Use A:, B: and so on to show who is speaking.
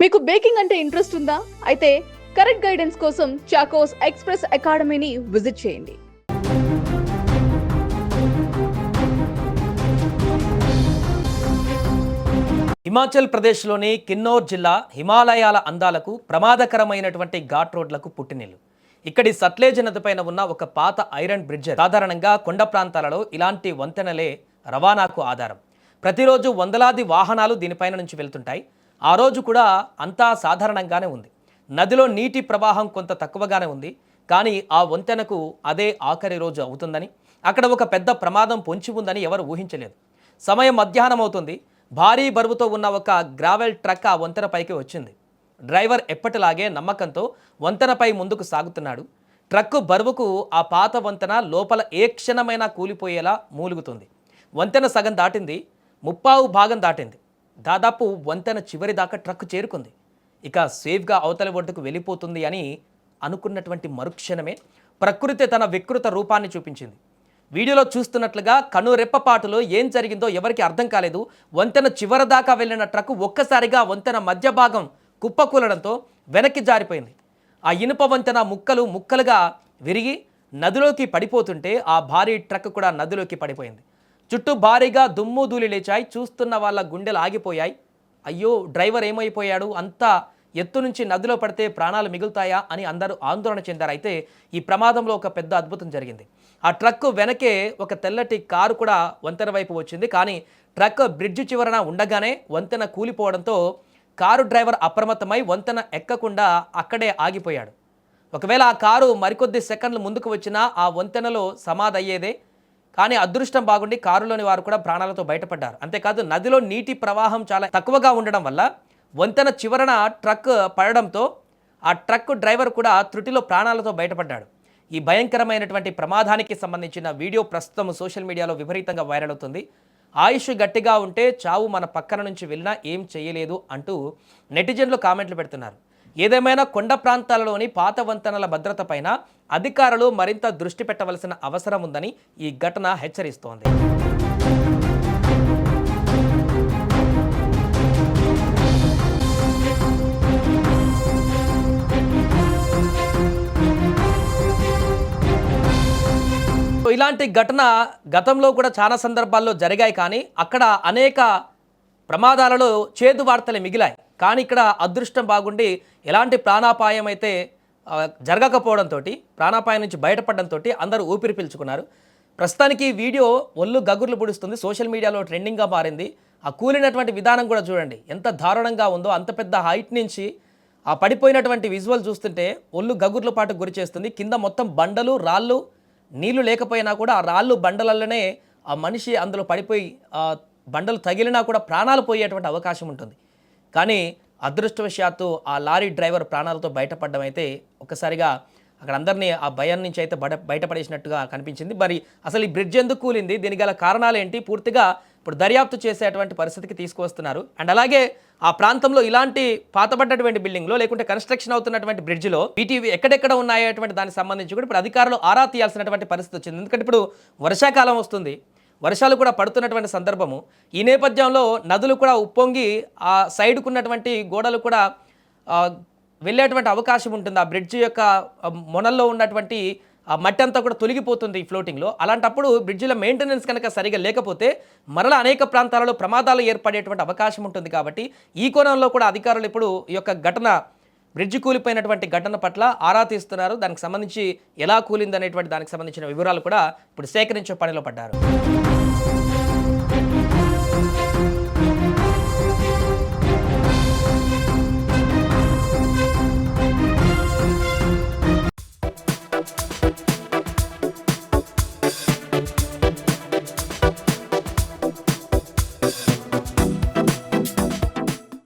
A: మీకు బేకింగ్ అంటే ఇంట్రెస్ట్ ఉందా? అయితే కరెక్ట్ గైడెన్స్ కోసం చాకోస్ ఎక్స్‌ప్రెస్ అకాడమీని విజిట్ చేయండి.
B: హిమాచల్ ప్రదేశ్లోని కిన్నౌర్ జిల్లా హిమాలయాల అందాలకు ప్రమాదకరమైనటువంటి ఘాట్ రోడ్లకు పుట్టినిల్లు. ఇక్కడి సట్లెజ్ నదిపైన ఉన్న ఒక పాత ఐరన్ బ్రిడ్జ్. సాధారణంగా కొండ ప్రాంతాలలో ఇలాంటి వంతెనలే రవాణాకు ఆధారం. ప్రతిరోజు వందలాది వాహనాలు దీనిపైన నుంచి వెళ్తుంటాయి. ఆ రోజు కూడా అంతా సాధారణంగానే ఉంది. నదిలో నీటి ప్రవాహం కొంత తక్కువగానే ఉంది. కానీ ఆ వంతెనకు అదే ఆఖరి రోజు అవుతుందని, అక్కడ ఒక పెద్ద ప్రమాదం పొంచి ఉందని ఎవరు ఊహించలేదు. సమయం మధ్యాహ్నం అవుతుంది. భారీ బరువుతో ఉన్న ఒక గ్రావెల్ ట్రక్ ఆ వంతెనపైకి వచ్చింది. డ్రైవర్ ఎప్పటిలాగే నమ్మకంతో వంతెనపై ముందుకు సాగుతున్నాడు. ట్రక్కు బరువుకు ఆ పాత వంతెన లోపల ఏ క్షణమైనా కూలిపోయేలా మూలుగుతుంది. వంతెన సగం దాటింది, ముప్పావు భాగం దాటింది. దాదాపు వంతెన చివరి దాకా ట్రక్ చేరుకుంది. ఇక సేఫ్గా అవతలి ఒడ్డుకు వెళ్ళిపోతుంది అని అనుకున్నటువంటి మరుక్షణమే ప్రకృతి తన వికృత రూపాన్ని చూపించింది. వీడియోలో చూస్తున్నట్లుగా కనురెప్పపాటులో ఏం జరిగిందో ఎవరికి అర్థం కాలేదు. వంతెన చివరి దాకా వెళ్ళిన ట్రక్ ఒక్కసారిగా వంతెన మధ్య భాగం కుప్పకూలడంతో వెనక్కి జారిపోయింది. ఆ ఇనుప వంతెన ముక్కలు ముక్కలుగా విరిగి నదిలోకి పడిపోతుంటే ఆ భారీ ట్రక్ కూడా నదిలోకి పడిపోయింది. చుట్టూ భారీగా దుమ్ము ధూళి లేచాయి. చూస్తున్న వాళ్ళ గుండెలు ఆగిపోయాయి. అయ్యో, డ్రైవర్ ఏమైపోయాడు? అంతా ఎత్తు నుంచి నదిలో పడితే ప్రాణాలు మిగులుతాయా అని అందరూ ఆందోళన చెందారు. అయితే ఈ ప్రమాదంలో ఒక పెద్ద అద్భుతం జరిగింది. ఆ ట్రక్ వెనకే ఒక తెల్లటి కారు కూడా వంతెన వైపు వచ్చింది. కానీ ట్రక్ బ్రిడ్జి చివరన ఉండగానే వంతెన కూలిపోవడంతో కారు డ్రైవర్ అప్రమత్తమై వంతెన ఎక్కకుండా అక్కడే ఆగిపోయాడు. ఒకవేళ ఆ కారు మరికొద్ది సెకండ్లు ముందుకు వచ్చినా ఆ వంతెనలో సమాధి అయ్యేదే. కానీ అదృష్టం బాగుండి కారులోని వారు కూడా ప్రాణాలతో బయటపడ్డారు. అంతేకాదు నదిలో నీటి ప్రవాహం చాలా తక్కువగా ఉండడం వల్ల వంతెన చివరన ట్రక్ పడడంతో ఆ ట్రక్ డ్రైవర్ కూడా త్రుటిలో ప్రాణాలతో బయటపడ్డాడు. ఈ భయంకరమైనటువంటి ప్రమాదానికి సంబంధించిన వీడియో ప్రస్తుతం సోషల్ మీడియాలో విపరీతంగా వైరల్ అవుతుంది. ఆయుష్ గట్టిగా ఉంటే చావు మన పక్కన నుంచి వెళ్ళినా ఏం చేయలేదు అంటూ నెటిజన్లు కామెంట్లు పెడుతున్నారు. ఏదేమైనా కొండ ప్రాంతాలలోని పాత వంతెనల భద్రత పైన అధికారులు మరింత దృష్టి పెట్టవలసిన అవసరం ఉందని ఈ ఘటన హెచ్చరిస్తోంది. ఇలాంటి ఘటన గతంలో కూడా చాలా సందర్భాల్లో జరిగాయి. కానీ అక్కడ అనేక ప్రమాదాలలో చేదు వార్తలు మిగిలాయి. కానీ ఇక్కడ అదృష్టం బాగుండి ఎలాంటి ప్రాణాపాయం అయితే జరగకపోవడంతో, ప్రాణాపాయం నుంచి బయటపడడంతో అందరూ ఊపిరి పీల్చుకున్నారు. ప్రస్తుతానికి వీడియో ఒళ్ళు గగుర్లు పొడుస్తుంది. సోషల్ మీడియాలో ట్రెండింగ్గా మారింది. ఆ కూలినటువంటి విధానం కూడా చూడండి ఎంత దారుణంగా ఉందో. అంత పెద్ద హైట్ నుంచి ఆ పడిపోయినటువంటి విజువల్ చూస్తుంటే ఒళ్ళు గగుర్ల పాటు గురి చేస్తుంది. కింద మొత్తం బండలు, రాళ్ళు, నీళ్లు లేకపోయినా కూడా ఆ రాళ్ళు బండలలోనే ఆ మనిషి అందులో పడిపోయి బండలు తగిలినా కూడా ప్రాణాలు పోయేటువంటి అవకాశం ఉంటుంది. కానీ అదృష్టవశాత్తు ఆ లారీ డ్రైవర్ ప్రాణాలతో బయటపడడం అయితే ఒక్కసారిగా అక్కడ అందరినీ ఆ భయం నుంచి అయితే బయటపడేసినట్టుగా కనిపించింది. మరి అసలు ఈ బ్రిడ్జ్ ఎందుకు కూలింది, దీనికి గల కారణాలు ఏంటి, పూర్తిగా ఇప్పుడు దర్యాప్తు చేసేటువంటి పరిస్థితికి తీసుకువస్తున్నారు. అండ్ అలాగే ఆ ప్రాంతంలో ఇలాంటి పాతబడ్డటువంటి బిల్డింగ్లో లేకుంటే కన్స్ట్రక్షన్ అవుతున్నటువంటి బ్రిడ్జ్లో వీటివి ఎక్కడెక్కడ ఉన్నాయటువంటి దానికి సంబంధించి కూడా ఇప్పుడు అధికారులు ఆరా తీయాల్సినటువంటి పరిస్థితి వచ్చింది. ఎందుకంటే ఇప్పుడు వర్షాకాలం వస్తుంది, వర్షాలు కూడా పడుతున్నటువంటి సందర్భము. ఈ నేపథ్యంలో నదులు కూడా ఉప్పొంగి ఆ సైడ్కు ఉన్నటువంటి గోడలు కూడా వెళ్ళేటువంటి అవకాశం ఉంటుంది. ఆ బ్రిడ్జ్ యొక్క మొనల్లో ఉన్నటువంటి ఆ మట్టి అంతా కూడా తొలగిపోతుంది ఈ ఫ్లోటింగ్లో. అలాంటప్పుడు బ్రిడ్జిల మెయింటెనెన్స్ కనుక సరిగా లేకపోతే మరలా అనేక ప్రాంతాలలో ప్రమాదాలు ఏర్పడేటువంటి అవకాశం ఉంటుంది. కాబట్టి ఈ కోణంలో కూడా అధికారులు ఇప్పుడు ఈ యొక్క ఘటన, బ్రిడ్జి కూలిపోయినటువంటి ఘటన పట్ల ఆరా తీస్తున్నారు. దానికి సంబంధించి ఎలా కూలింది అనేటువంటి దానికి సంబంధించిన వివరాలు కూడా ఇప్పుడు సేకరించే పనిలో పడ్డారు.